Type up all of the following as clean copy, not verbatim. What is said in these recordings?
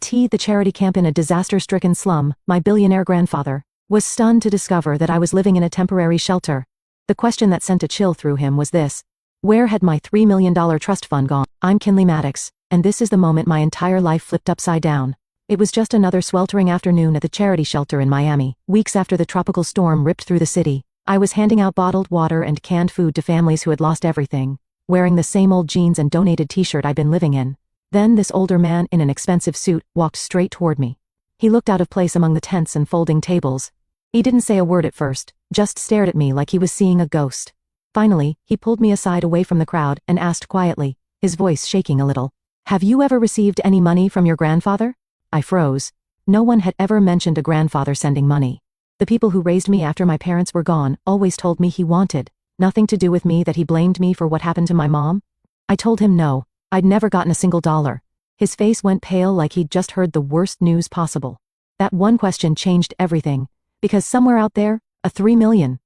The charity camp in a disaster-stricken slum. My billionaire grandfather was stunned to discover that I was living in a temporary shelter. The question that sent a chill through him was this: where had my $3 million trust fund gone? I'm Kinley Maddox, and this is the moment my entire life flipped upside down. It was just another sweltering afternoon at the charity shelter in Miami. Weeks after the tropical storm ripped through the city, I was handing out bottled water and canned food to families who had lost everything, wearing the same old jeans and donated t-shirt I'd been living in. Then this older man in an expensive suit walked straight toward me. He looked out of place among the tents and folding tables. He didn't say a word at first, just stared at me like he was seeing a ghost. Finally, he pulled me aside away from the crowd and asked quietly, his voice shaking a little, "Have you ever received any money from your grandfather?" I froze. No one had ever mentioned a grandfather sending money. The people who raised me after my parents were gone always told me he wanted nothing to do with me, that he blamed me for what happened to my mom. I told him no, I'd never gotten a single dollar. His face went pale like he'd just heard the worst news possible. That one question changed everything, because somewhere out there, a $3 million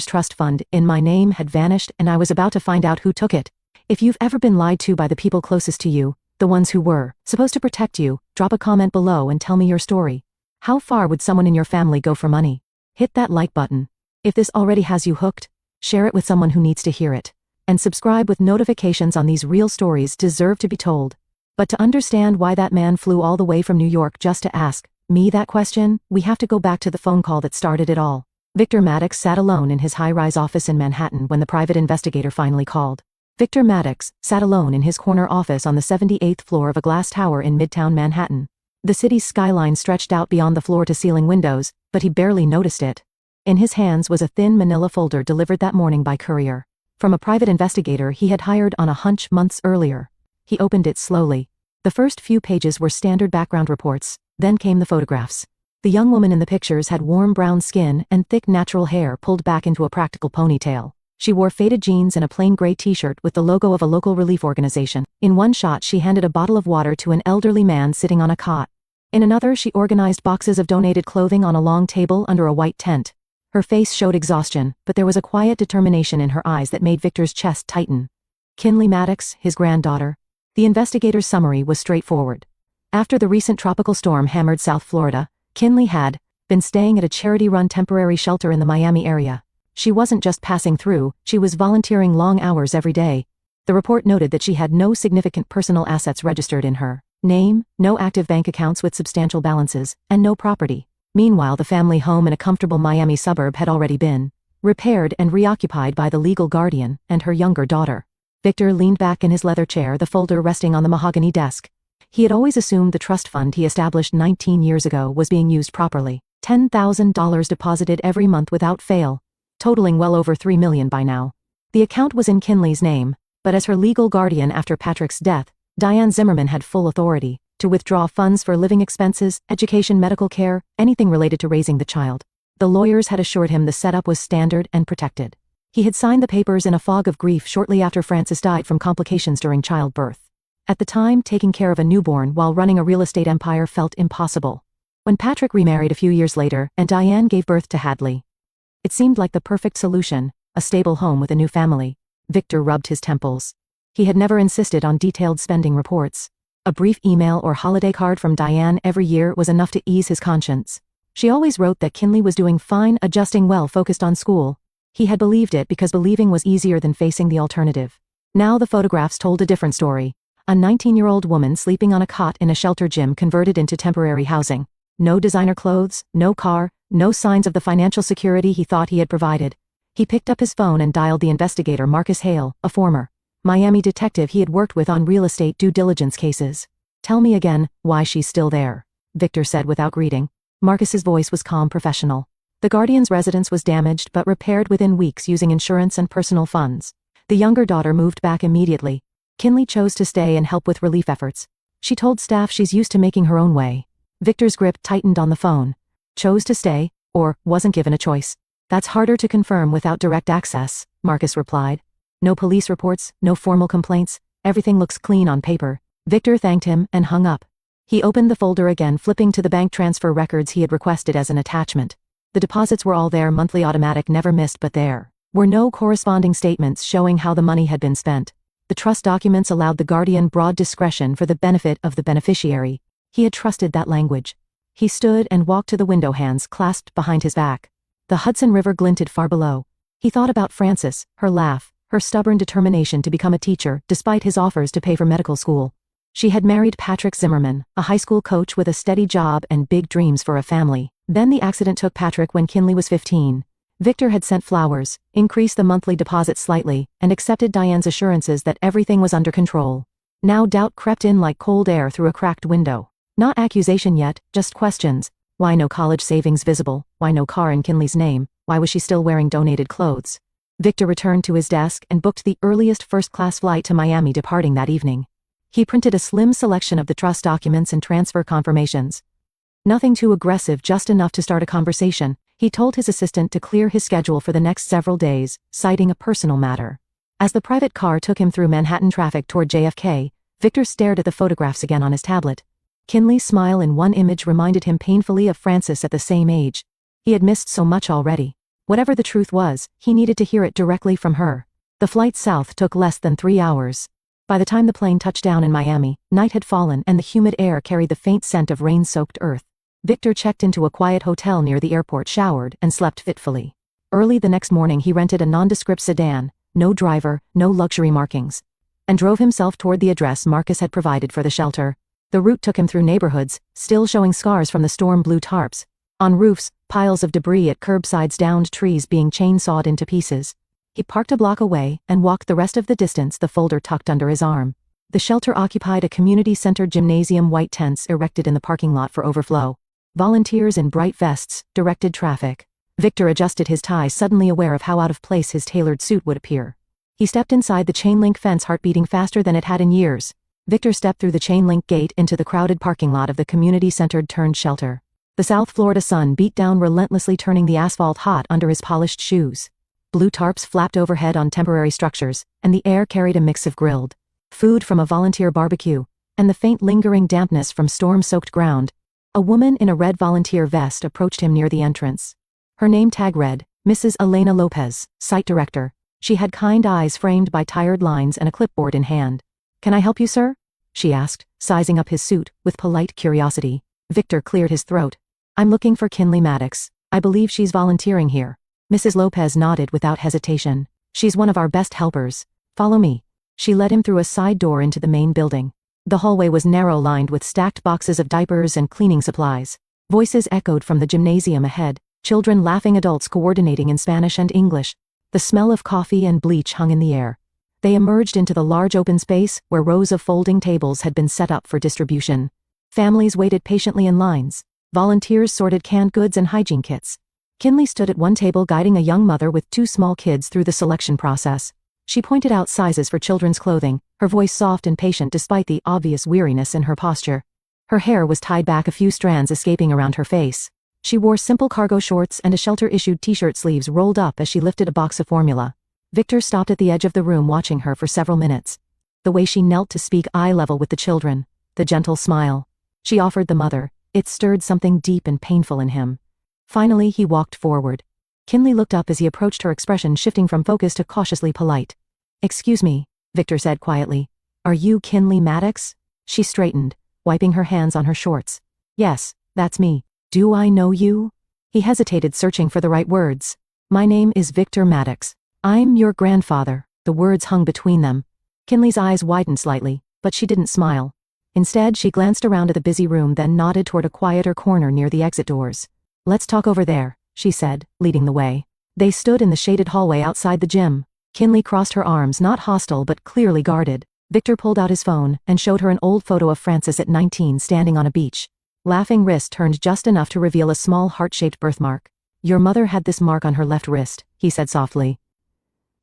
trust fund in my name had vanished, and I was about to find out who took it. If you've ever been lied to by the people closest to you, the ones who were supposed to protect you, drop a comment below and tell me your story. How far would someone in your family go for money? Hit that like button. If this already has you hooked, share it with someone who needs to hear it. And subscribe with notifications on these real stories deserve to be told. But to understand why that man flew all the way from New York just to ask me that question, we have to go back to the phone call that started it all. Victor Maddox sat alone in his high-rise office in Manhattan when the private investigator finally called. Victor Maddox sat alone in his corner office on the 78th floor of a glass tower in Midtown Manhattan. The city's skyline stretched out beyond the floor-to-ceiling windows, but he barely noticed it. In his hands was a thin manila folder delivered that morning by courier, from a private investigator he had hired on a hunch months earlier. He opened it slowly. The first few pages were standard background reports, then came the photographs. The young woman in the pictures had warm brown skin and thick natural hair pulled back into a practical ponytail. She wore faded jeans and a plain gray t-shirt with the logo of a local relief organization. In one shot she handed a bottle of water to an elderly man sitting on a cot. In another she organized boxes of donated clothing on a long table under a white tent. Her face showed exhaustion, but there was a quiet determination in her eyes that made Victor's chest tighten. Kinley Maddox, his granddaughter. The investigator's summary was straightforward. After the recent tropical storm hammered South Florida, Kinley had been staying at a charity-run temporary shelter in the Miami area. She wasn't just passing through, she was volunteering long hours every day. The report noted that she had no significant personal assets registered in her name, no active bank accounts with substantial balances, and no property. Meanwhile, the family home in a comfortable Miami suburb had already been repaired and reoccupied by the legal guardian and her younger daughter. Victor leaned back in his leather chair, the folder resting on the mahogany desk. He had always assumed the trust fund he established 19 years ago was being used properly. $10,000 deposited every month without fail, totaling well over $3 million by now. The account was in Kinley's name, but as her legal guardian after Patrick's death, Diane Zimmerman had full authority to withdraw funds for living expenses, education, medical care, anything related to raising the child. The lawyers had assured him the setup was standard and protected. He had signed the papers in a fog of grief shortly after Frances died from complications during childbirth. At the time, taking care of a newborn while running a real estate empire felt impossible. When Patrick remarried a few years later and Diane gave birth to Hadley, it seemed like the perfect solution, a stable home with a new family. Victor rubbed his temples. He had never insisted on detailed spending reports. A brief email or holiday card from Diane every year was enough to ease his conscience. She always wrote that Kinley was doing fine, adjusting well, focused on school. He had believed it because believing was easier than facing the alternative. Now the photographs told a different story. A 19-year-old woman sleeping on a cot in a shelter gym converted into temporary housing. No designer clothes, no car, no signs of the financial security he thought he had provided. He picked up his phone and dialed the investigator Marcus Hale, a former Miami detective he had worked with on real estate due diligence cases. "Tell me again why she's still there," Victor said without greeting. Marcus's voice was calm, professional. The guardian's residence was damaged but repaired within weeks using insurance and personal funds. The younger daughter moved back immediately. Kinley chose to stay and help with relief efforts. She told staff she's used to making her own way. Victor's grip tightened on the phone. Chose to stay, or wasn't given a choice. "That's harder to confirm without direct access," Marcus replied. "No police reports, no formal complaints, everything looks clean on paper." Victor thanked him and hung up. He opened the folder again, flipping to the bank transfer records he had requested as an attachment. The deposits were all there, monthly automatic, never missed, but there were no corresponding statements showing how the money had been spent. The trust documents allowed the guardian broad discretion for the benefit of the beneficiary. He had trusted that language. He stood and walked to the window, hands clasped behind his back. The Hudson River glinted far below. He thought about Frances, her laugh, her stubborn determination to become a teacher despite his offers to pay for medical school. She had married Patrick Zimmerman, a high school coach with a steady job and big dreams for a family. Then the accident took Patrick when Kinley was 15. Victor had sent flowers, increased the monthly deposit slightly, and accepted Diane's assurances that everything was under control. Now doubt crept in like cold air through a cracked window. Not accusation yet, just questions. Why no college savings visible? Why no car in Kinley's name? Why was she still wearing donated clothes? Victor returned to his desk and booked the earliest first-class flight to Miami, departing that evening. He printed a slim selection of the trust documents and transfer confirmations. Nothing too aggressive, just enough to start a conversation. He told his assistant to clear his schedule for the next several days, citing a personal matter. As the private car took him through Manhattan traffic toward JFK, Victor stared at the photographs again on his tablet. Kinley's smile in one image reminded him painfully of Frances at the same age. He had missed so much already. Whatever the truth was, he needed to hear it directly from her. The flight south took less than 3 hours. By the time the plane touched down in Miami, night had fallen and the humid air carried the faint scent of rain-soaked earth. Victor checked into a quiet hotel near the airport, showered, and slept fitfully. Early the next morning he rented a nondescript sedan, no driver, no luxury markings, and drove himself toward the address Marcus had provided for the shelter. The route took him through neighborhoods, still showing scars from the storm-blew tarps. On roofs, piles of debris, at curbsides, downed trees being chainsawed into pieces. He parked a block away and walked the rest of the distance, the folder tucked under his arm. The shelter occupied a community-centered gymnasium, white tents erected in the parking lot for overflow. Volunteers in bright vests directed traffic. Victor adjusted his tie, suddenly aware of how out of place his tailored suit would appear. He stepped inside the chain-link fence, heart beating faster than it had in years. Victor stepped through the chain-link gate into the crowded parking lot of the community-centered turned shelter. The South Florida sun beat down relentlessly, turning the asphalt hot under his polished shoes. Blue tarps flapped overhead on temporary structures, and the air carried a mix of grilled food from a volunteer barbecue, and the faint lingering dampness from storm-soaked ground. A woman in a red volunteer vest approached him near the entrance. Her name tag read, Mrs. Elena Lopez, site director. She had kind eyes framed by tired lines and a clipboard in hand. "Can I help you, sir?" she asked, sizing up his suit, with polite curiosity. Victor cleared his throat. "I'm looking for Kinley Maddox. I believe she's volunteering here." Mrs. Lopez nodded without hesitation. "She's one of our best helpers. Follow me." She led him through a side door into the main building. The hallway was narrow, lined with stacked boxes of diapers and cleaning supplies. Voices echoed from the gymnasium ahead, children laughing, adults coordinating in Spanish and English. The smell of coffee and bleach hung in the air. They emerged into the large open space where rows of folding tables had been set up for distribution. Families waited patiently in lines. Volunteers sorted canned goods and hygiene kits. Kinley stood at one table, guiding a young mother with 2 small kids through the selection process. She pointed out sizes for children's clothing, her voice soft and patient despite the obvious weariness in her posture. Her hair was tied back, a few strands escaping around her face. She wore simple cargo shorts and a shelter-issued t-shirt, sleeves rolled up as she lifted a box of formula. Victor stopped at the edge of the room, watching her for several minutes. The way she knelt to speak eye level with the children, the gentle smile she offered the mother, it stirred something deep and painful in him. Finally he walked forward. Kinley looked up as he approached, her expression shifting from focused to cautiously polite. "Excuse me," Victor said quietly. "Are you Kinley Maddox?" She straightened, wiping her hands on her shorts. "Yes, that's me. Do I know you?" He hesitated, searching for the right words. "My name is Victor Maddox. I'm your grandfather." The words hung between them. Kinley's eyes widened slightly, but she didn't smile. Instead, she glanced around at the busy room, then nodded toward a quieter corner near the exit doors. "Let's talk over there," she said, leading the way. They stood in the shaded hallway outside the gym. Kinley crossed her arms, not hostile but clearly guarded. Victor pulled out his phone and showed her an old photo of Frances at 19 standing on a beach. Laughing wrist turned just enough to reveal a small heart-shaped birthmark. "Your mother had this mark on her left wrist," he said softly.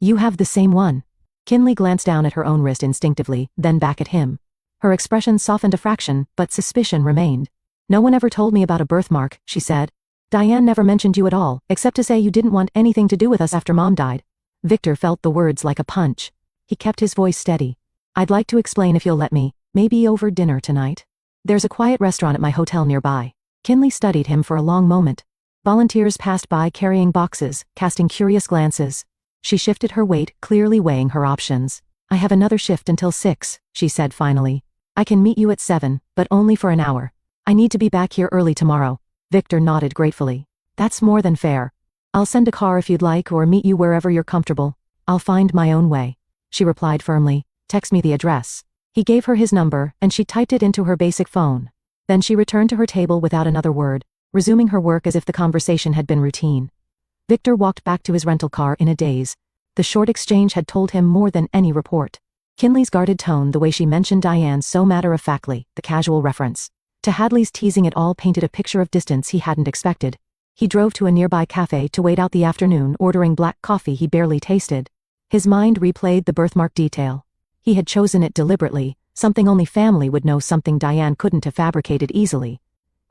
"You have the same one." Kinley glanced down at her own wrist instinctively, then back at him. Her expression softened a fraction, but suspicion remained. "No one ever told me about a birthmark," she said. "Diane never mentioned you at all, except to say you didn't want anything to do with us after Mom died." Victor felt the words like a punch. He kept his voice steady. "I'd like to explain if you'll let me, maybe over dinner tonight. There's a quiet restaurant at my hotel nearby." Kinley studied him for a long moment. Volunteers passed by carrying boxes, casting curious glances. She shifted her weight, clearly weighing her options. "I have another shift until 6, she said finally. "I can meet you at 7, but only for an hour. I need to be back here early tomorrow. Victor nodded gratefully. That's more than fair. I'll send a car if you'd like or meet you wherever you're comfortable. I'll find my own way. She replied firmly. Text me the address. He gave her his number and she typed it into her basic phone. Then she returned to her table without another word, resuming her work as if the conversation had been routine. Victor walked back to his rental car in a daze. The short exchange had told him more than any report. Kinley's guarded tone, the way she mentioned Diane so matter-of-factly, the casual reference to Hadley's teasing, it all painted a picture of distance he hadn't expected. He drove to a nearby cafe to wait out the afternoon, ordering black coffee he barely tasted. His mind replayed the birthmark detail. He had chosen it deliberately, something only family would know, something Diane couldn't have fabricated easily.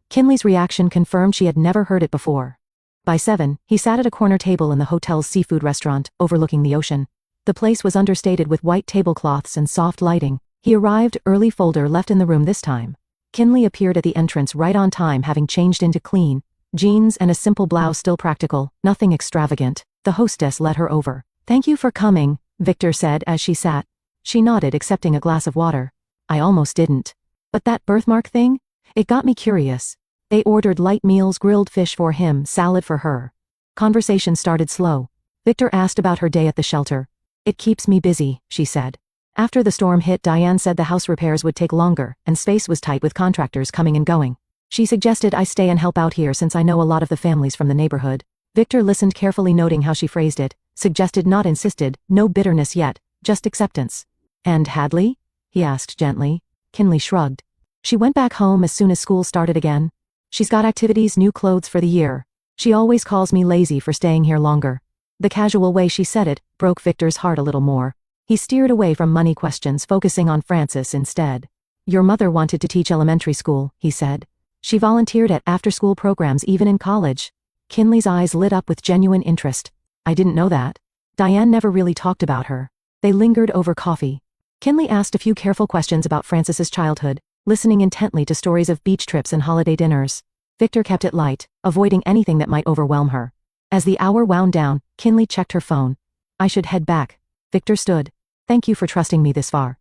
Kinley's reaction confirmed she had never heard it before. By 7, he sat at a corner table in the hotel's seafood restaurant, overlooking the ocean. The place was understated with white tablecloths and soft lighting. He arrived early, folder left in the room this time. Kinley appeared at the entrance right on time, having changed into clean jeans and a simple blouse, still practical, nothing extravagant. The hostess led her over. Thank you for coming, Victor said as she sat. She nodded, accepting a glass of water. I almost didn't. But that birthmark thing? It got me curious. They ordered light meals, grilled fish for him, salad for her. Conversation started slow. Victor asked about her day at the shelter. It keeps me busy, she said. After the storm hit, Diane said the house repairs would take longer, and space was tight with contractors coming and going. She suggested I stay and help out here since I know a lot of the families from the neighborhood. Victor listened carefully, noting how she phrased it. Suggested, not insisted, no bitterness yet, just acceptance. And Hadley? He asked gently. Kinley shrugged. She went back home as soon as school started again. She's got activities, new clothes for the year. She always calls me lazy for staying here longer. The casual way she said it broke Victor's heart a little more. He steered away from money questions, focusing on Francis instead. Your mother wanted to teach elementary school, he said. She volunteered at after-school programs even in college. Kinley's eyes lit up with genuine interest. I didn't know that. Diane never really talked about her. They lingered over coffee. Kinley asked a few careful questions about Francis's childhood, listening intently to stories of beach trips and holiday dinners. Victor kept it light, avoiding anything that might overwhelm her. As the hour wound down, Kinley checked her phone. I should head back. Victor stood. Thank you for trusting me this far.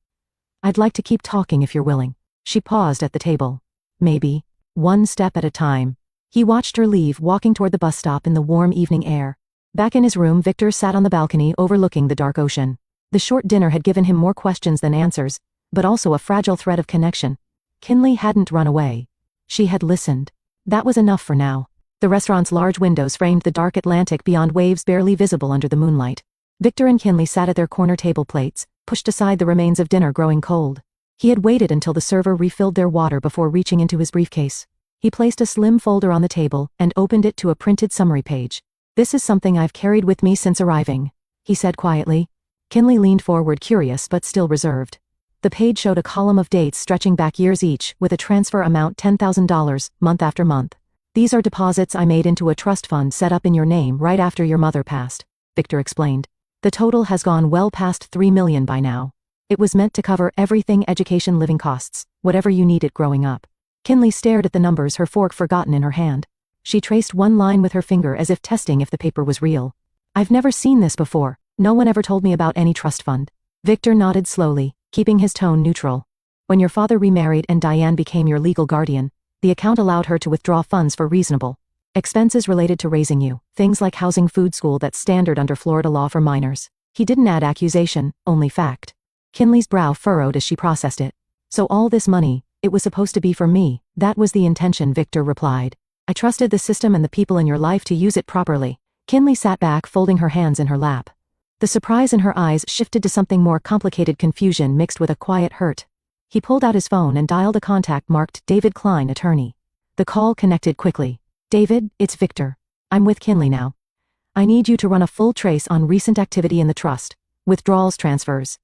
I'd like to keep talking if you're willing. She paused at the table. Maybe. One step at a time. He watched her leave, walking toward the bus stop in the warm evening air. Back in his room, Victor sat on the balcony overlooking the dark ocean. The short dinner had given him more questions than answers, but also a fragile thread of connection. Kinley hadn't run away. She had listened. That was enough for now. The restaurant's large windows framed the dark Atlantic beyond, waves barely visible under the moonlight. Victor and Kinley sat at their corner table, plates pushed aside, the remains of dinner growing cold. He had waited until the server refilled their water before reaching into his briefcase. He placed a slim folder on the table and opened it to a printed summary page. This is something I've carried with me since arriving, he said quietly. Kinley leaned forward, curious but still reserved. The page showed a column of dates stretching back years each, with a transfer amount $10,000, month after month. These are deposits I made into a trust fund set up in your name right after your mother passed, Victor explained. The total has gone well past $3 million by now. It was meant to cover everything: education, living costs, whatever you needed growing up. Kinley stared at the numbers, her fork forgotten in her hand. She traced one line with her finger as if testing if the paper was real. I've never seen this before. No one ever told me about any trust fund. Victor nodded slowly, keeping his tone neutral. When your father remarried and Diane became your legal guardian, the account allowed her to withdraw funds for reasonable expenses related to raising you, things like housing, food, school. That's standard under Florida law for minors. He didn't add accusation, only fact. Kinley's brow furrowed as she processed it. So all this money, it was supposed to be for me. That was the intention, Victor replied. I trusted the system and the people in your life to use it properly. Kinley sat back, folding her hands in her lap. The surprise in her eyes shifted to something more complicated, confusion mixed with a quiet hurt. He pulled out his phone and dialed a contact marked David Klein, attorney. The call connected quickly. David, it's Victor. I'm with Kinley now. I need you to run a full trace on recent activity in the trust. Withdrawals, transfers.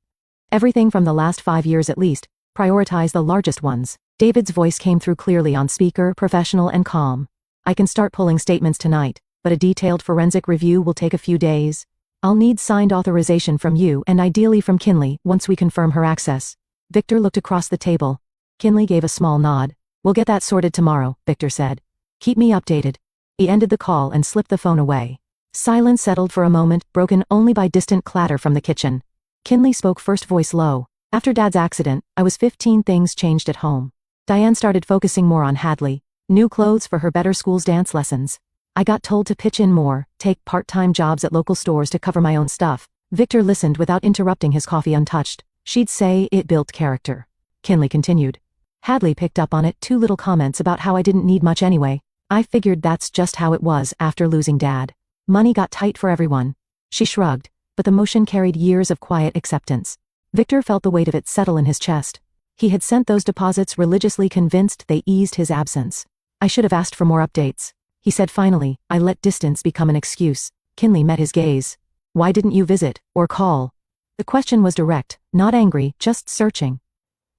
Everything from the last 5 years at least. Prioritize the largest ones. David's voice came through clearly on speaker, professional and calm. I can start pulling statements tonight, but a detailed forensic review will take a few days. I'll need signed authorization from you and ideally from Kinley once we confirm her access. Victor looked across the table. Kinley gave a small nod. We'll get that sorted tomorrow, Victor said. Keep me updated. He ended the call and slipped the phone away. Silence settled for a moment, broken only by distant clatter from the kitchen. Kinley spoke first, voice low. After Dad's accident, I was 15. Things changed at home. Diane started focusing more on Hadley. New clothes for her better school's dance lessons. I got told to pitch in more, take part-time jobs at local stores to cover my own stuff. Victor listened without interrupting his coffee untouched. She'd say it built character. Kinley continued. Hadley picked up on it, 2 little comments about how I didn't need much anyway. I figured that's just how it was after losing Dad. Money got tight for everyone. She shrugged, but the motion carried years of quiet acceptance. Victor felt the weight of it settle in his chest. He had sent those deposits religiously, convinced they eased his absence. I should have asked for more updates, he said finally. I let distance become an excuse. Kinley met his gaze. Why didn't you visit, or call? The question was direct, not angry, just searching.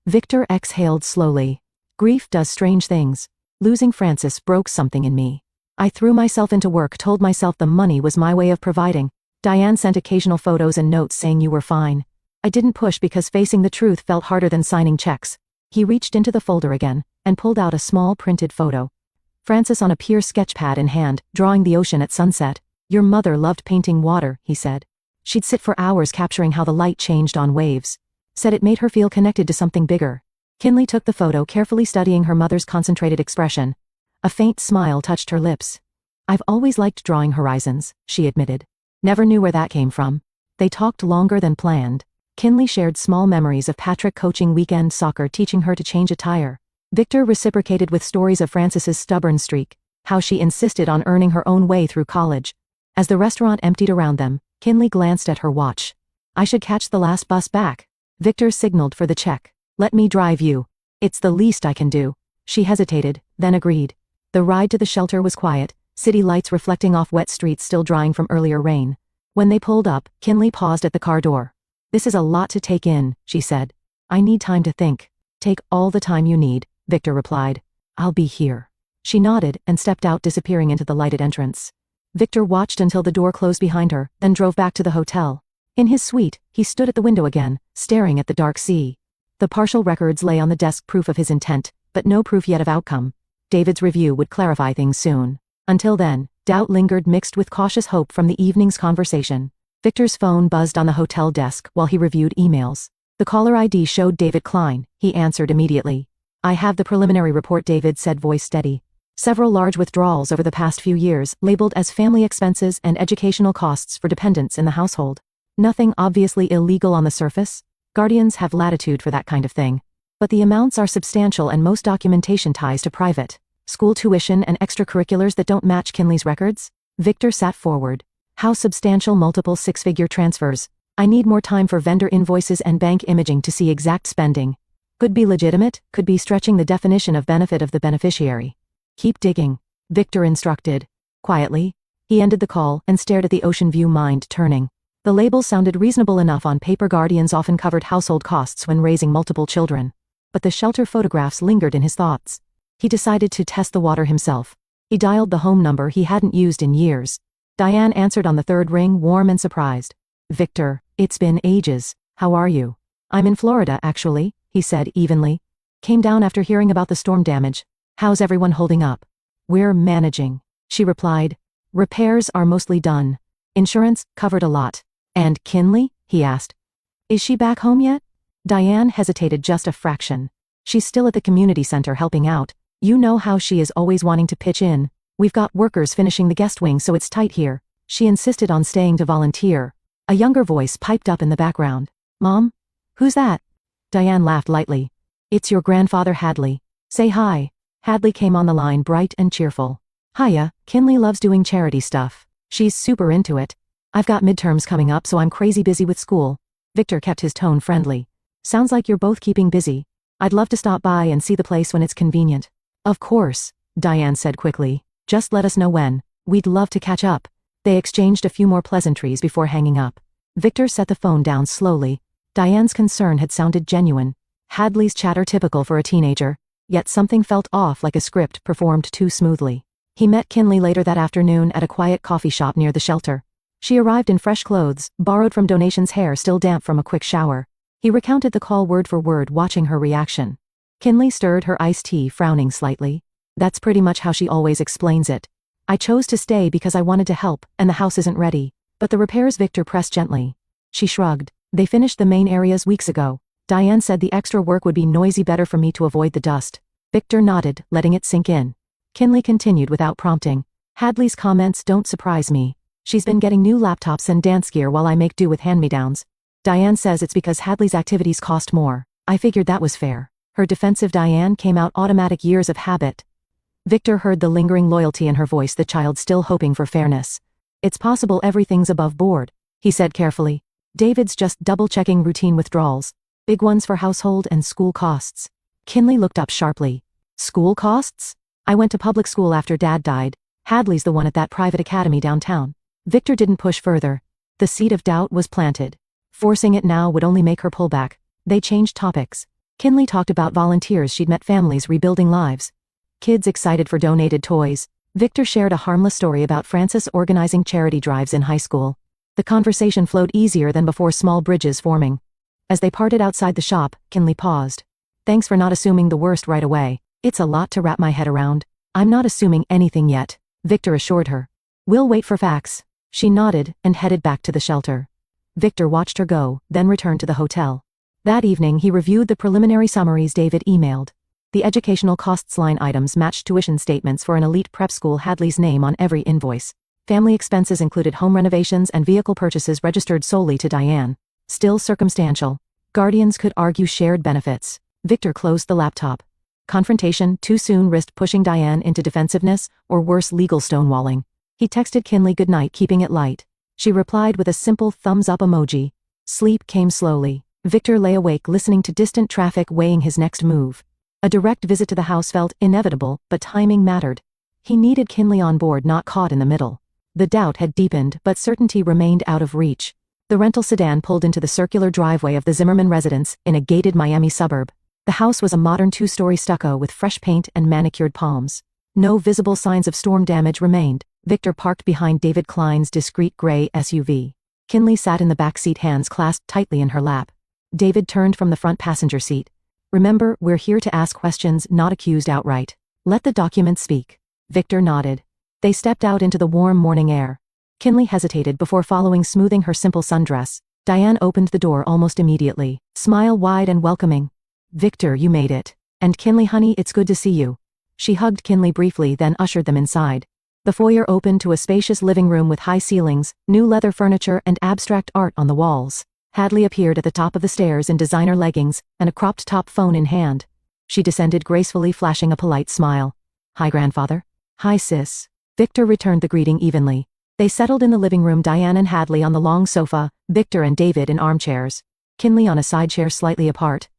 Victor exhaled slowly. Grief does strange things. Losing Francis broke something in me. I threw myself into work, told myself the money was my way of providing. Diane sent occasional photos and notes saying you were fine. I didn't push because facing the truth felt harder than signing checks. He reached into the folder again, and pulled out a small printed photo. Francis on a pier, sketchpad in hand, drawing the ocean at sunset. Your mother loved painting water, he said. She'd sit for hours capturing how the light changed on waves. Said it made her feel connected to something bigger. Kinley took the photo, carefully studying her mother's concentrated expression. A faint smile touched her lips. I've always liked drawing horizons, she admitted. Never knew where that came from. They talked longer than planned. Kinley shared small memories of Patrick coaching weekend soccer, teaching her to change a tire. Victor reciprocated with stories of Francis's stubborn streak, how she insisted on earning her own way through college. As the restaurant emptied around them, Kinley glanced at her watch. I should catch the last bus back. Victor signaled for the check. Let me drive you. It's the least I can do. She hesitated, then agreed. The ride to the shelter was quiet, city lights reflecting off wet streets still drying from earlier rain. When they pulled up, Kinley paused at the car door. This is a lot to take in, she said. I need time to think. Take all the time you need, Victor replied. I'll be here. She nodded and stepped out, disappearing into the lighted entrance. Victor watched until the door closed behind her, then drove back to the hotel. In his suite, he stood at the window again, staring at the dark sea. The partial records lay on the desk, proof of his intent, but no proof yet of outcome. David's review would clarify things soon. Until then, doubt lingered, mixed with cautious hope from the evening's conversation. Victor's phone buzzed on the hotel desk while he reviewed emails. The caller ID showed David Klein. He answered immediately. I have the preliminary report, David said, voice steady. Several large withdrawals over the past few years, labeled as family expenses and educational costs for dependents in the household. Nothing obviously illegal on the surface. Guardians have latitude for that kind of thing. But the amounts are substantial, and most documentation ties to private school tuition and extracurriculars that don't match Kinley's records. Victor sat forward. How substantial? Multiple 6-figure transfers. I need more time for vendor invoices and bank imaging to see exact spending. Could be legitimate, could be stretching the definition of benefit of the beneficiary. Keep digging, Victor instructed. Quietly, he ended the call and stared at the ocean view, mind turning. The labels sounded reasonable enough on paper. Guardians often covered household costs when raising multiple children. But the shelter photographs lingered in his thoughts. He decided to test the water himself. He dialed the home number he hadn't used in years. Diane answered on the third ring, warm and surprised. Victor, it's been ages. How are you? I'm in Florida, actually, he said evenly. Came down after hearing about the storm damage. How's everyone holding up? We're managing, she replied. Repairs are mostly done. Insurance covered a lot. And Kinley? He asked. Is she back home yet? Diane hesitated just a fraction. She's still at the community center helping out. You know how she is, always wanting to pitch in. We've got workers finishing the guest wing, so it's tight here. She insisted on staying to volunteer. A younger voice piped up in the background. Mom? Who's that? Diane laughed lightly. It's your grandfather, Hadley. Say hi. Hadley came on the line, bright and cheerful. Hiya, Kinley loves doing charity stuff. She's super into it. I've got midterms coming up, so I'm crazy busy with school. Victor kept his tone friendly. Sounds like you're both keeping busy. I'd love to stop by and see the place when it's convenient. Of course, Diane said quickly. Just let us know when. We'd love to catch up. They exchanged a few more pleasantries before hanging up. Victor set the phone down slowly. Diane's concern had sounded genuine. Hadley's chatter typical for a teenager. Yet something felt off, like a script performed too smoothly. He met Kinley later that afternoon at a quiet coffee shop near the shelter. She arrived in fresh clothes, borrowed from Donation's hair still damp from a quick shower. He recounted the call word for word, watching her reaction. Kinley stirred her iced tea, frowning slightly. That's pretty much how she always explains it. I chose to stay because I wanted to help, and the house isn't ready. But the repairs, Victor pressed gently. She shrugged. They finished the main areas weeks ago. Diane said the extra work would be noisy, better for me to avoid the dust. Victor nodded, letting it sink in. Kinley continued without prompting. Hadley's comments don't surprise me. She's been getting new laptops and dance gear while I make do with hand-me-downs. Diane says it's because Hadley's activities cost more. I figured that was fair. Her defensive Diane came out automatic years of habit. Victor heard the lingering loyalty in her voice, the child still hoping for fairness. It's possible everything's above board, he said carefully. David's just double-checking routine withdrawals. Big ones for household and school costs. Kinley looked up sharply. School costs? I went to public school after Dad died. Hadley's the one at that private academy downtown. Victor didn't push further. The seed of doubt was planted. Forcing it now would only make her pull back. They changed topics. Kinley talked about volunteers she'd met, families rebuilding lives. Kids excited for donated toys. Victor shared a harmless story about Frances organizing charity drives in high school. The conversation flowed easier than before, small bridges forming. As they parted outside the shop, Kinley paused. Thanks for not assuming the worst right away. It's a lot to wrap my head around. I'm not assuming anything yet, Victor assured her. We'll wait for facts. She nodded and headed back to the shelter. Victor watched her go, then returned to the hotel. That evening he reviewed the preliminary summaries David emailed. The educational costs line items matched tuition statements for an elite prep school, Hadley's name on every invoice. Family expenses included home renovations and vehicle purchases registered solely to Diane. Still circumstantial. Guardians could argue shared benefits. Victor closed the laptop. Confrontation too soon risked pushing Diane into defensiveness, or worse, legal stonewalling. He texted Kinley goodnight, keeping it light. She replied with a simple thumbs-up emoji. Sleep came slowly. Victor lay awake listening to distant traffic, weighing his next move. A direct visit to the house felt inevitable, but timing mattered. He needed Kinley on board, not caught in the middle. The doubt had deepened, but certainty remained out of reach. The rental sedan pulled into the circular driveway of the Zimmerman residence in a gated Miami suburb. The house was a modern two-story stucco with fresh paint and manicured palms. No visible signs of storm damage remained. Victor parked behind David Klein's discreet gray SUV. Kinley sat in the back seat, hands clasped tightly in her lap. David turned from the front passenger seat. Remember, we're here to ask questions, not accused outright. Let the documents speak. Victor nodded. They stepped out into the warm morning air. Kinley hesitated before following, smoothing her simple sundress. Diane opened the door almost immediately, smile wide and welcoming. Victor, you made it. And Kinley, honey, it's good to see you. She hugged Kinley briefly, then ushered them inside. The foyer opened to a spacious living room with high ceilings, new leather furniture and abstract art on the walls. Hadley appeared at the top of the stairs in designer leggings and a cropped top, phone in hand. She descended gracefully, flashing a polite smile. Hi, grandfather. Hi, sis. Victor returned the greeting evenly. They settled in the living room, Diane and Hadley on the long sofa, Victor and David in armchairs. Kinley on a side chair slightly apart.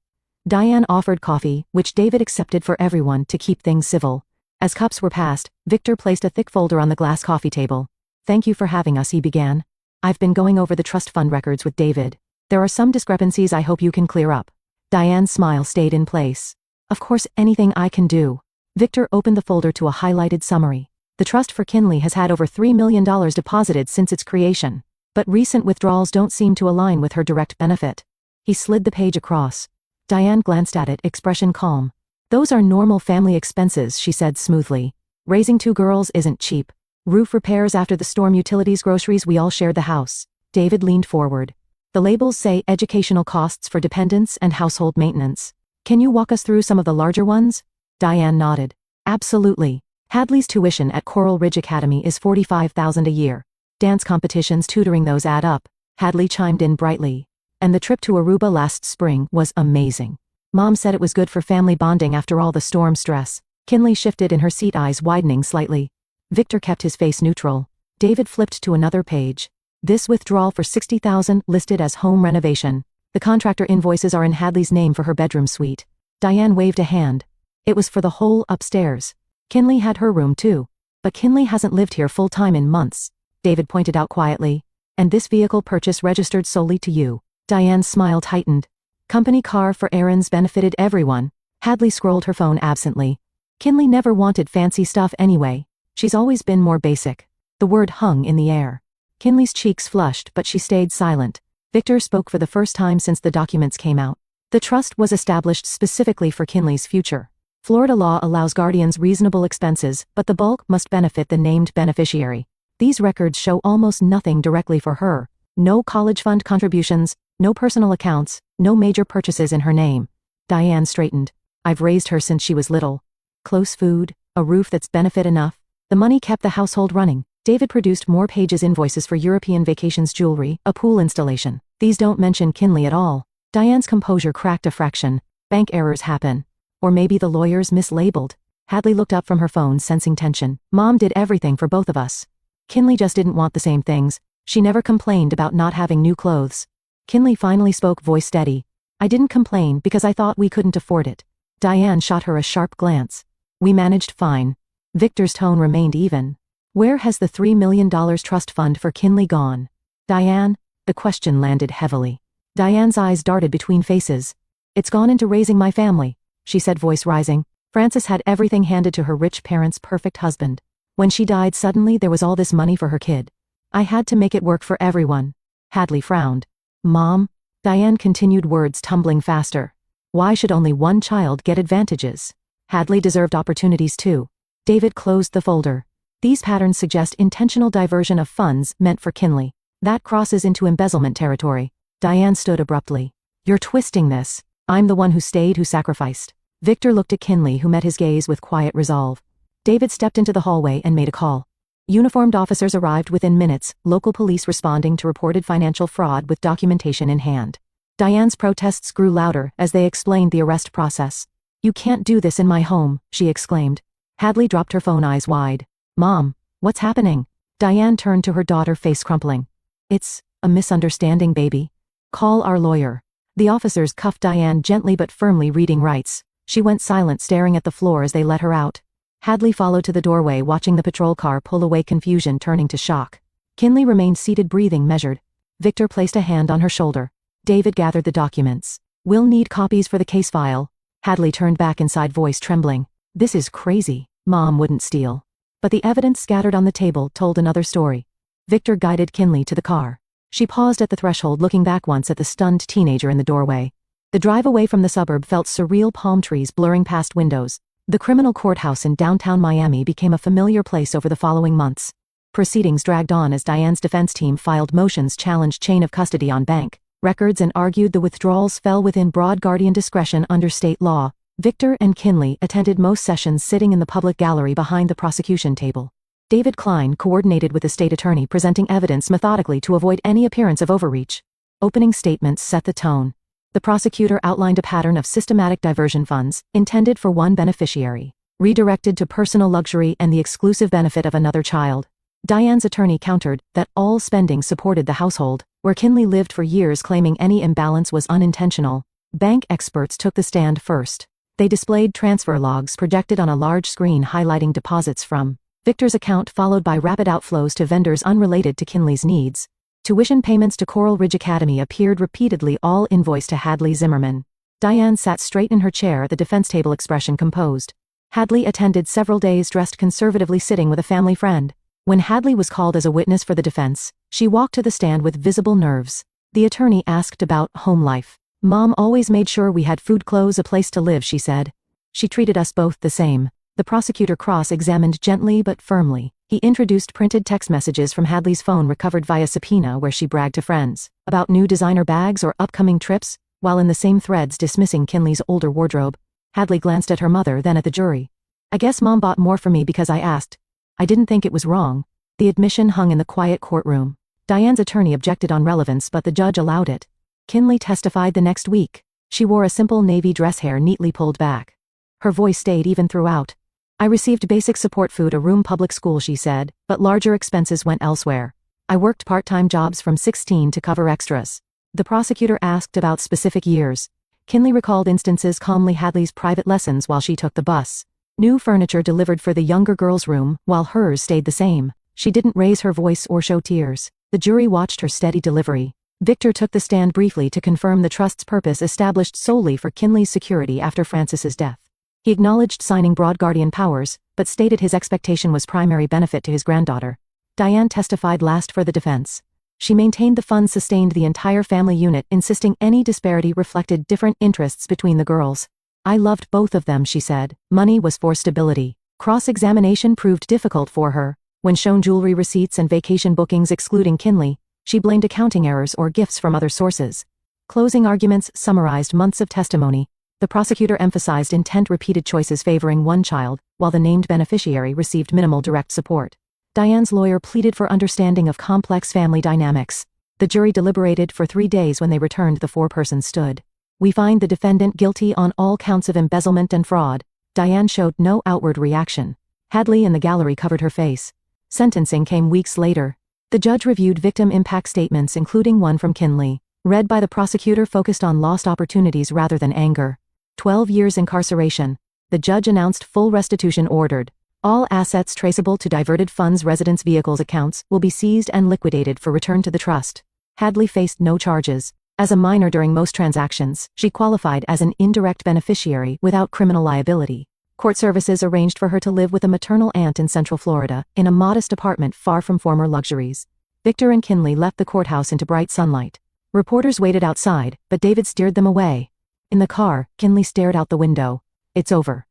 Diane offered coffee, which David accepted for everyone to keep things civil. As cups were passed, Victor placed a thick folder on the glass coffee table. Thank you for having us, he began. I've been going over the trust fund records with David. There are some discrepancies I hope you can clear up. Diane's smile stayed in place. Of course, anything I can do. Victor opened the folder to a highlighted summary. The trust for Kinley has had over $3 million deposited since its creation. But recent withdrawals don't seem to align with her direct benefit. He slid the page across. Diane glanced at it, expression calm. Those are normal family expenses, she said smoothly. Raising 2 girls isn't cheap. Roof repairs after the storm, utilities, groceries, we all shared the house. David leaned forward. The labels say educational costs for dependents and household maintenance. Can you walk us through some of the larger ones? Diane nodded. Absolutely. Hadley's tuition at Coral Ridge Academy is $45,000 a year. Dance competitions, tutoring, those add up. Hadley chimed in brightly. And the trip to Aruba last spring was amazing. Mom said it was good for family bonding after all the storm stress. Kinley shifted in her seat, eyes widening slightly. Victor kept his face neutral. David flipped to another page. This withdrawal for $60,000 listed as home renovation. The contractor invoices are in Hadley's name for her bedroom suite. Diane waved a hand. It was for the whole upstairs. Kinley had her room too. But Kinley hasn't lived here full-time in months, David pointed out quietly. And this vehicle purchase registered solely to you. Diane's smile tightened. Company car for errands benefited everyone. Hadley scrolled her phone absently. Kinley never wanted fancy stuff anyway. She's always been more basic. The word hung in the air. Kinley's cheeks flushed, but she stayed silent. Victor spoke for the first time since the documents came out. The trust was established specifically for Kinley's future. Florida law allows guardians reasonable expenses, but the bulk must benefit the named beneficiary. These records show almost nothing directly for her. No college fund contributions, no personal accounts, no major purchases in her name. Diane straightened. I've raised her since she was little. Close food, a roof that's benefit enough. The money kept the household running. David produced more pages invoices for European vacations jewelry, a pool installation. These don't mention Kinley at all. Diane's composure cracked a fraction. Bank errors happen. Or maybe the lawyers mislabeled. Hadley looked up from her phone, sensing tension. Mom did everything for both of us. Kinley just didn't want the same things. She never complained about not having new clothes. Kinley finally spoke, voice steady. I didn't complain because I thought we couldn't afford it. Diane shot her a sharp glance. We managed fine. Victor's tone remained even. Where has the $3 million trust fund for Kinley gone? Diane? The question landed heavily. Diane's eyes darted between faces. It's gone into raising my family, she said, voice rising. Frances had everything handed to her rich parents' perfect husband. When she died suddenly there was all this money for her kid. I had to make it work for everyone. Hadley frowned. Mom? Diane continued, words tumbling faster. Why should only one child get advantages? Hadley deserved opportunities too. David closed the folder. These patterns suggest intentional diversion of funds meant for Kinley. That crosses into embezzlement territory. Diane stood abruptly. You're twisting this. I'm the one who stayed, who sacrificed. Victor looked at Kinley, who met his gaze with quiet resolve. David stepped into the hallway and made a call. Uniformed officers arrived within minutes, local police responding to reported financial fraud with documentation in hand. Diane's protests grew louder as they explained the arrest process. You can't do this in my home, she exclaimed. Hadley dropped her phone, eyes wide. Mom, what's happening? Diane turned to her daughter, face crumpling. It's a misunderstanding, baby. Call our lawyer. The officers cuffed Diane gently but firmly, reading rights. She went silent, staring at the floor as they let her out. Hadley followed to the doorway, watching the patrol car pull away, confusion turning to shock. Kinley remained seated, breathing measured. Victor placed a hand on her shoulder. David gathered the documents. We'll need copies for the case file. Hadley turned back inside, voice trembling. This is crazy. Mom wouldn't steal. But the evidence scattered on the table told another story. Victor guided Kinley to the car. She paused at the threshold, looking back once at the stunned teenager in the doorway. The drive away from the suburb felt surreal, palm trees blurring past windows. The criminal courthouse in downtown Miami became a familiar place over the following months. Proceedings dragged on as Diane's defense team filed motions, challenged chain of custody on bank records, and argued the withdrawals fell within broad guardian discretion under state law. Victor and Kinley attended most sessions, sitting in the public gallery behind the prosecution table. David Klein coordinated with the state attorney, presenting evidence methodically to avoid any appearance of overreach. Opening statements set the tone. The prosecutor outlined a pattern of systematic diversion funds, intended for one beneficiary, redirected to personal luxury and the exclusive benefit of another child. Diane's attorney countered that all spending supported the household, where Kinley lived for years, claiming any imbalance was unintentional. Bank experts took the stand first. They displayed transfer logs projected on a large screen highlighting deposits from Victor's account, followed by rapid outflows to vendors unrelated to Kinley's needs. Tuition payments to Coral Ridge Academy appeared repeatedly, all invoiced to Hadley Zimmerman. Diane sat straight in her chair, the defense table, expression composed. Hadley attended several days, dressed conservatively, sitting with a family friend. When Hadley was called as a witness for the defense, she walked to the stand with visible nerves. The attorney asked about home life. Mom always made sure we had food, clothes, a place to live, she said. She treated us both the same. The prosecutor cross-examined gently but firmly. He introduced printed text messages from Hadley's phone recovered via subpoena, where she bragged to friends about new designer bags or upcoming trips, while in the same threads dismissing Kinley's older wardrobe. Hadley glanced at her mother, then at the jury. I guess Mom bought more for me because I asked. I didn't think it was wrong. The admission hung in the quiet courtroom. Diane's attorney objected on relevance, but the judge allowed it. Kinley testified the next week. She wore a simple navy dress, hair neatly pulled back. Her voice stayed even throughout. I received basic support food, a room, public school, she said, but larger expenses went elsewhere. I worked part-time jobs from 16 to cover extras. The prosecutor asked about specific years. Kinley recalled instances calmly: Hadley's private lessons while she took the bus. New furniture delivered for the younger girl's room, while hers stayed the same. She didn't raise her voice or show tears. The jury watched her steady delivery. Victor took the stand briefly to confirm the trust's purpose, established solely for Kinley's security after Frances's death. He acknowledged signing broad guardian powers, but stated his expectation was primary benefit to his granddaughter. Diane testified last for the defense. She maintained the funds sustained the entire family unit, insisting any disparity reflected different interests between the girls. I loved both of them, she said. Money was for stability. Cross-examination proved difficult for her. When shown jewelry receipts and vacation bookings excluding Kinley, she blamed accounting errors or gifts from other sources. Closing arguments summarized months of testimony. The prosecutor emphasized intent repeated choices favoring one child, while the named beneficiary received minimal direct support. Diane's lawyer pleaded for understanding of complex family dynamics. The jury deliberated for 3 days. When they returned, the 4 persons stood. We find the defendant guilty on all counts of embezzlement and fraud. Diane showed no outward reaction. Hadley in the gallery covered her face. Sentencing came weeks later. The judge reviewed victim impact statements, including one from Kinley. Read by the prosecutor focused on lost opportunities rather than anger. 12 years incarceration. The judge announced full restitution ordered. All assets traceable to diverted funds residents' vehicles accounts will be seized and liquidated for return to the trust. Hadley faced no charges. As a minor during most transactions, she qualified as an indirect beneficiary without criminal liability. Court services arranged for her to live with a maternal aunt in Central Florida, in a modest apartment far from former luxuries. Victor and Kinley left the courthouse into bright sunlight. Reporters waited outside, but David steered them away. In the car, Kinley stared out the window. "It's over."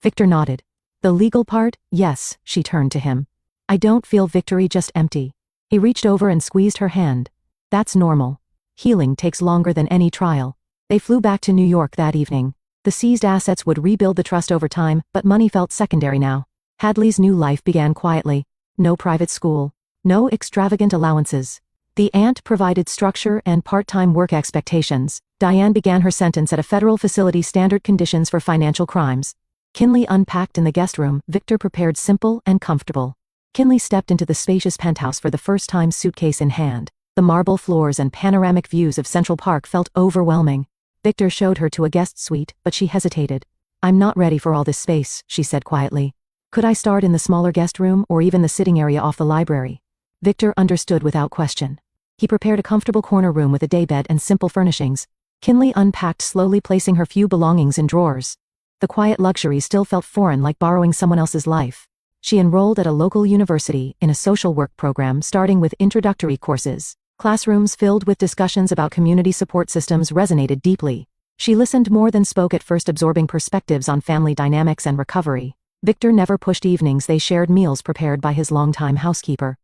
Victor nodded. "The legal part? Yes," she turned to him. "I don't feel victory, just empty." He reached over and squeezed her hand. "That's normal. Healing takes longer than any trial." They flew back to New York that evening. The seized assets would rebuild the trust over time, but money felt secondary now. Hadley's new life began quietly. No private school. No extravagant allowances. The aunt provided structure and part-time work expectations. Diane began her sentence at a federal facility, standard conditions for financial crimes. Kinley unpacked in the guest room. Victor prepared simple and comfortable. Kinley stepped into the spacious penthouse for the first time, suitcase in hand. The marble floors and panoramic views of Central Park felt overwhelming. Victor showed her to a guest suite, but she hesitated. "I'm not ready for all this space," she said quietly. "Could I start in the smaller guest room or even the sitting area off the library?" Victor understood without question. He prepared a comfortable corner room with a daybed and simple furnishings. Kinley unpacked slowly, placing her few belongings in drawers. The quiet luxury still felt foreign, like borrowing someone else's life. She enrolled at a local university in a social work program, starting with introductory courses. Classrooms filled with discussions about community support systems resonated deeply. She listened more than spoke at first, absorbing perspectives on family dynamics and recovery. Victor never pushed evenings. They shared meals prepared by his longtime housekeeper.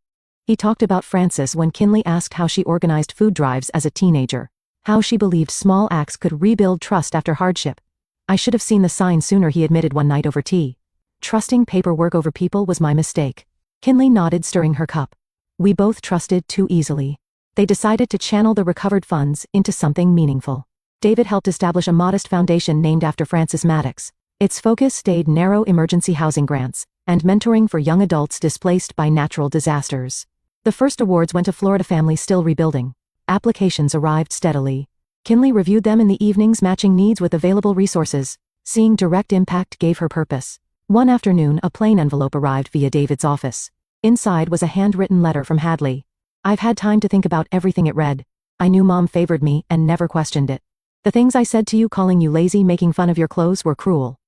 He talked about Frances when Kinley asked how she organized food drives as a teenager. How she believed small acts could rebuild trust after hardship. "I should have seen the sign sooner," he admitted one night over tea. "Trusting paperwork over people was my mistake." Kinley nodded, stirring her cup. "We both trusted too easily." They decided to channel the recovered funds into something meaningful. David helped establish a modest foundation named after Frances Maddox. Its focus stayed narrow: emergency housing grants and mentoring for young adults displaced by natural disasters. The first awards went to Florida families still rebuilding. Applications arrived steadily. Kinley reviewed them in the evenings, matching needs with available resources. Seeing direct impact gave her purpose. One afternoon, a plain envelope arrived via David's office. Inside was a handwritten letter from Hadley. "I've had time to think about everything," it read. "I knew Mom favored me and never questioned it. The things I said to you, calling you lazy, making fun of your clothes, were cruel.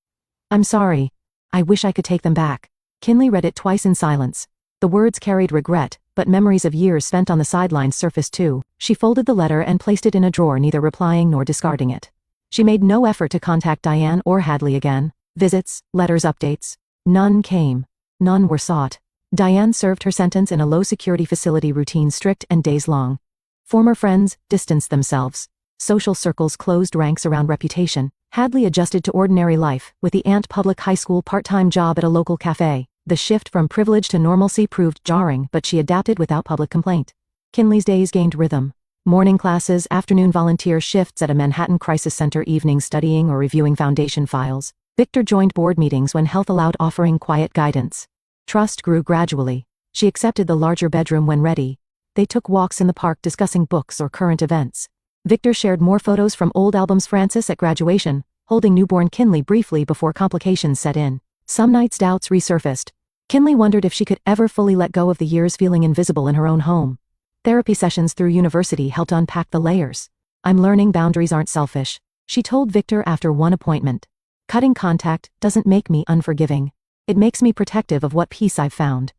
I'm sorry. I wish I could take them back." Kinley read it twice in silence. The words carried regret, but memories of years spent on the sidelines surfaced too. She folded the letter and placed it in a drawer, neither replying nor discarding it. She made no effort to contact Diane or Hadley again. Visits, letters, updates. None came. None were sought. Diane served her sentence in a low-security facility, routine strict and days-long. Former friends distanced themselves. Social circles closed ranks around reputation. Hadley adjusted to ordinary life, with the Ant Public High School part-time job at a local cafe. The shift from privilege to normalcy proved jarring, but she adapted without public complaint. Kinley's days gained rhythm. Morning classes, afternoon volunteer shifts at a Manhattan crisis center, evenings studying or reviewing foundation files. Victor joined board meetings when health allowed, offering quiet guidance. Trust grew gradually. She accepted the larger bedroom when ready. They took walks in the park, discussing books or current events. Victor shared more photos from old albums. Frances at graduation, holding newborn Kinley briefly before complications set in. Some nights doubts resurfaced. Kinley wondered if she could ever fully let go of the years feeling invisible in her own home. Therapy sessions through university helped unpack the layers. "I'm learning boundaries aren't selfish," she told Victor after one appointment. "Cutting contact doesn't make me unforgiving. It makes me protective of what peace I've found."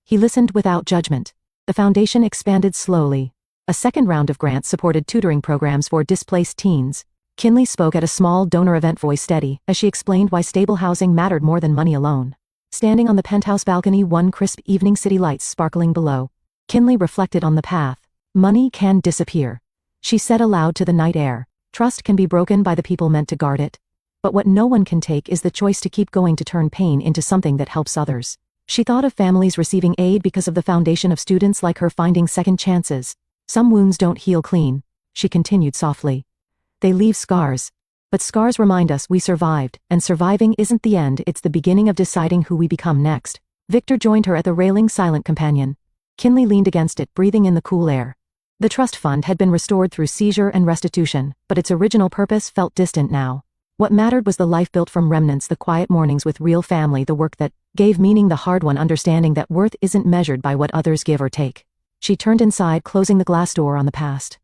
He listened without judgment. The foundation expanded slowly. A second round of grants supported tutoring programs for displaced teens. Kinley spoke at a small donor event, voice steady, as she explained why stable housing mattered more than money alone. Standing on the penthouse balcony one crisp evening, city lights sparkling below, Kinley reflected on the path. "Money can disappear," she said aloud to the night air. Trust can be broken by the people meant to guard it. But what no one can take is the choice to keep going to turn pain into something that helps others. She thought of families receiving aid because of the foundation of students like her finding second chances. Some wounds don't heal clean, she continued softly. They leave scars. But scars remind us we survived, and surviving isn't the end, it's the beginning of deciding who we become next. Victor joined her at the railing, silent companion. Kinley leaned against it, breathing in the cool air. The trust fund had been restored through seizure and restitution, but its original purpose felt distant now. What mattered was the life built from remnants, the quiet mornings with real family, the work that gave meaning, the hard one, understanding that worth isn't measured by what others give or take. She turned inside, closing the glass door on the past.